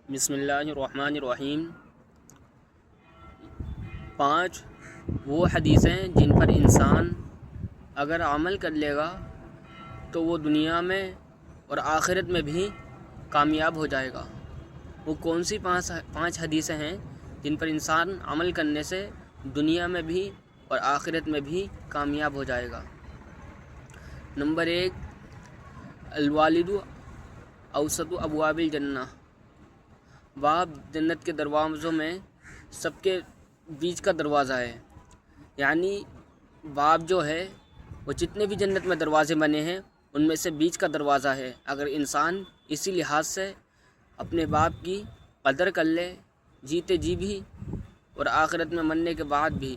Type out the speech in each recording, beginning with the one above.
بسم اللہ الرحمن الرحیم۔ 5 وہ حدیثیں جن پر انسان اگر عمل کر لے گا تو وہ دنیا میں اور آخرت میں بھی کامیاب ہو جائے گا۔ وہ کون سی 5 حدیثیں ہیں جن پر انسان عمل کرنے سے دنیا میں بھی اور آخرت میں بھی کامیاب ہو جائے گا؟ نمبر 1، الوالد اوسط ابواب الجنہ، باپ جنت کے دروازوں میں سب کے بیچ کا دروازہ ہے۔ یعنی باپ جو ہے وہ جتنے بھی جنت میں دروازے بنے ہیں ان میں سے بیچ کا دروازہ ہے۔ اگر انسان اسی لحاظ سے اپنے باپ کی قدر کر لے، جیتے جی بھی اور آخرت میں مرنے کے بعد بھی،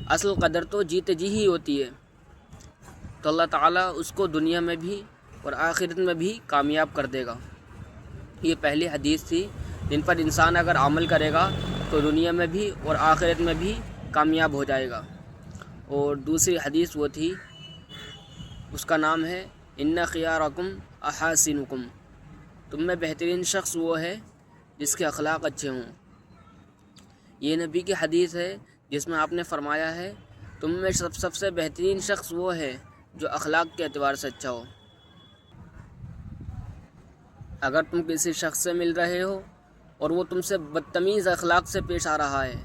اصل قدر تو جیتے جی ہی ہوتی ہے، تو اللہ تعالیٰ اس کو دنیا میں بھی اور آخرت میں بھی کامیاب کر دے گا۔ یہ پہلی حدیث تھی جن پر انسان اگر عمل کرے گا تو دنیا میں بھی اور آخرت میں بھی کامیاب ہو جائے گا۔ اور دوسری حدیث وہ تھی، اس کا نام ہے ان خیارکم احاسنکم، تم میں بہترین شخص وہ ہے جس کے اخلاق اچھے ہوں۔ یہ نبی کی حدیث ہے جس میں آپ نے فرمایا ہے تم میں سب سے بہترین شخص وہ ہے جو اخلاق کے اعتبار سے اچھا ہو۔ اگر تم کسی شخص سے مل رہے ہو اور وہ تم سے بدتمیز اخلاق سے پیش آ رہا ہے،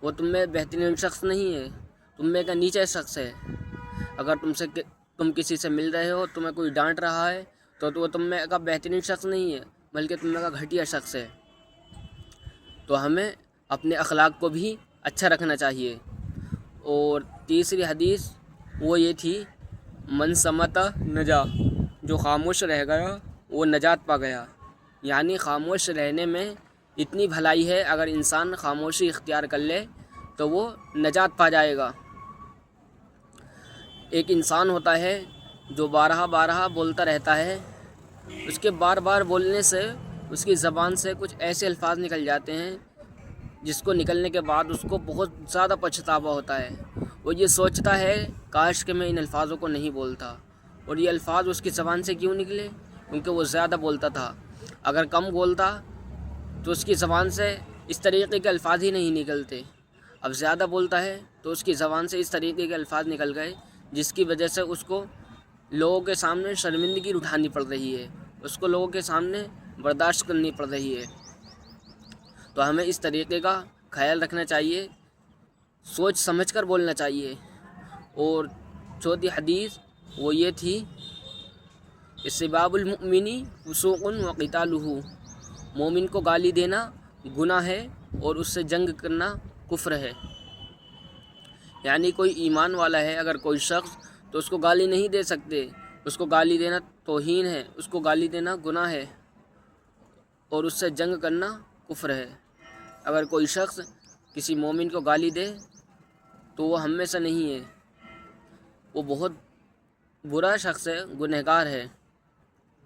وہ تم میں بہترین شخص نہیں ہے، تم میں کا نیچے شخص ہے۔ اگر تم کسی سے مل رہے ہو، تمہیں کوئی ڈانٹ رہا ہے تو وہ تم میں کا بہترین شخص نہیں ہے بلکہ تم میں کا گھٹیا شخص ہے۔ تو ہمیں اپنے اخلاق کو بھی اچھا رکھنا چاہیے۔ اور تیسری حدیث وہ یہ تھی، من صمت نجا، جو خاموش رہ گیا وہ نجات پا گیا۔ یعنی خاموش رہنے میں اتنی بھلائی ہے، اگر انسان خاموشی اختیار کر لے تو وہ نجات پا جائے گا۔ ایک انسان ہوتا ہے جو بارہا بولتا رہتا ہے، اس کے بار بار بولنے سے اس کی زبان سے کچھ ایسے الفاظ نکل جاتے ہیں جس کو نکلنے کے بعد اس کو بہت زیادہ پچھتاوا ہوتا ہے۔ وہ یہ سوچتا ہے کاش کہ میں ان الفاظوں کو نہیں بولتا۔ اور یہ الفاظ اس کی زبان سے کیوں نکلے؟ کیونکہ وہ زیادہ بولتا تھا۔ اگر کم بولتا تو اس کی زبان سے اس طریقے کے الفاظ ہی نہیں نکلتے۔ اب زیادہ بولتا ہے تو اس کی زبان سے اس طریقے کے الفاظ نکل گئے جس کی وجہ سے اس کو لوگوں کے سامنے شرمندگی اٹھانی پڑ رہی ہے، اس کو لوگوں کے سامنے برداشت کرنی پڑ رہی ہے۔ تو ہمیں اس طریقے کا خیال رکھنا چاہیے، سوچ سمجھ کر بولنا چاہیے۔ اور چوتھی حدیث وہ یہ تھی، سباب المؤمن فسوق وقتالہ، مومن کو گالی دینا گناہ ہے اور اس سے جنگ کرنا کفر ہے۔ یعنی کوئی ایمان والا ہے، اگر کوئی شخص، تو اس کو گالی نہیں دے سکتے، اس کو گالی دینا توہین ہے، اس کو گالی دینا گناہ ہے اور اس سے جنگ کرنا کفر ہے۔ اگر کوئی شخص کسی مومن کو گالی دے تو وہ ہم میں سے نہیں ہے، وہ بہت برا شخص ہے، گنہگار ہے۔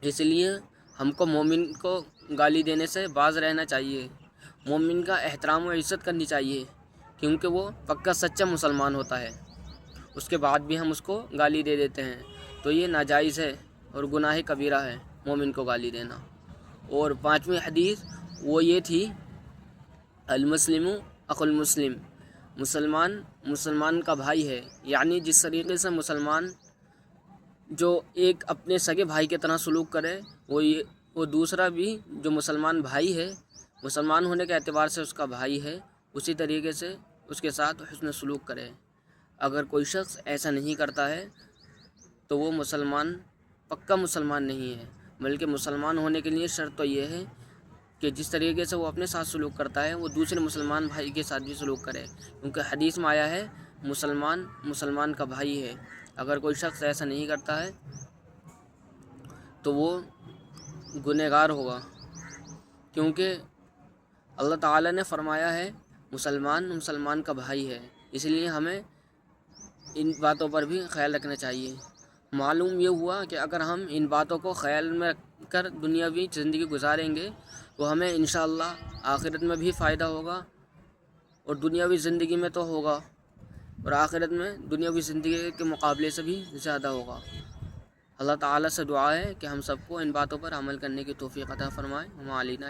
اس لیے ہم کو مومن کو گالی دینے سے باز رہنا چاہیے، مومن کا احترام و عزت کرنی چاہیے، کیونکہ وہ پکا سچا مسلمان ہوتا ہے۔ اس کے بعد بھی ہم اس کو گالی دے دیتے ہیں تو یہ ناجائز ہے اور گناہ کبیرہ ہے مومن کو گالی دینا۔ اور 5ویں حدیث وہ یہ تھی، المسلم اخو المسلم، مسلمان کا بھائی ہے۔ یعنی جس طریقے سے مسلمان جو ایک اپنے سگے بھائی کی طرح سلوک کرے، وہ دوسرا بھی جو مسلمان بھائی ہے، مسلمان ہونے کے اعتبار سے اس کا بھائی ہے، اسی طریقے سے اس کے ساتھ حسن سلوک کرے۔ اگر کوئی شخص ایسا نہیں کرتا ہے تو وہ پکا مسلمان نہیں ہے، بلکہ مسلمان ہونے کے لیے شرط تو یہ ہے کہ جس طریقے سے وہ اپنے ساتھ سلوک کرتا ہے وہ دوسرے مسلمان بھائی کے ساتھ بھی سلوک کرے، کیونکہ حدیث میں آیا ہے مسلمان کا بھائی ہے۔ اگر کوئی شخص ایسا نہیں کرتا ہے تو وہ گنہگار ہوگا، کیونکہ اللہ تعالیٰ نے فرمایا ہے مسلمان کا بھائی ہے۔ اس لیے ہمیں ان باتوں پر بھی خیال رکھنا چاہیے۔ معلوم یہ ہوا کہ اگر ہم ان باتوں کو خیال میں رکھ کر دنیاوی زندگی گزاریں گے تو ہمیں انشاءاللہ آخرت میں بھی فائدہ ہوگا، اور دنیاوی زندگی میں تو ہوگا، اور آخرت میں دنیاوی زندگی کے مقابلے سے بھی زیادہ ہوگا۔ اللہ تعالیٰ سے دعا ہے کہ ہم سب کو ان باتوں پر عمل کرنے کی توفیق عطا فرمائے۔ ہم علینا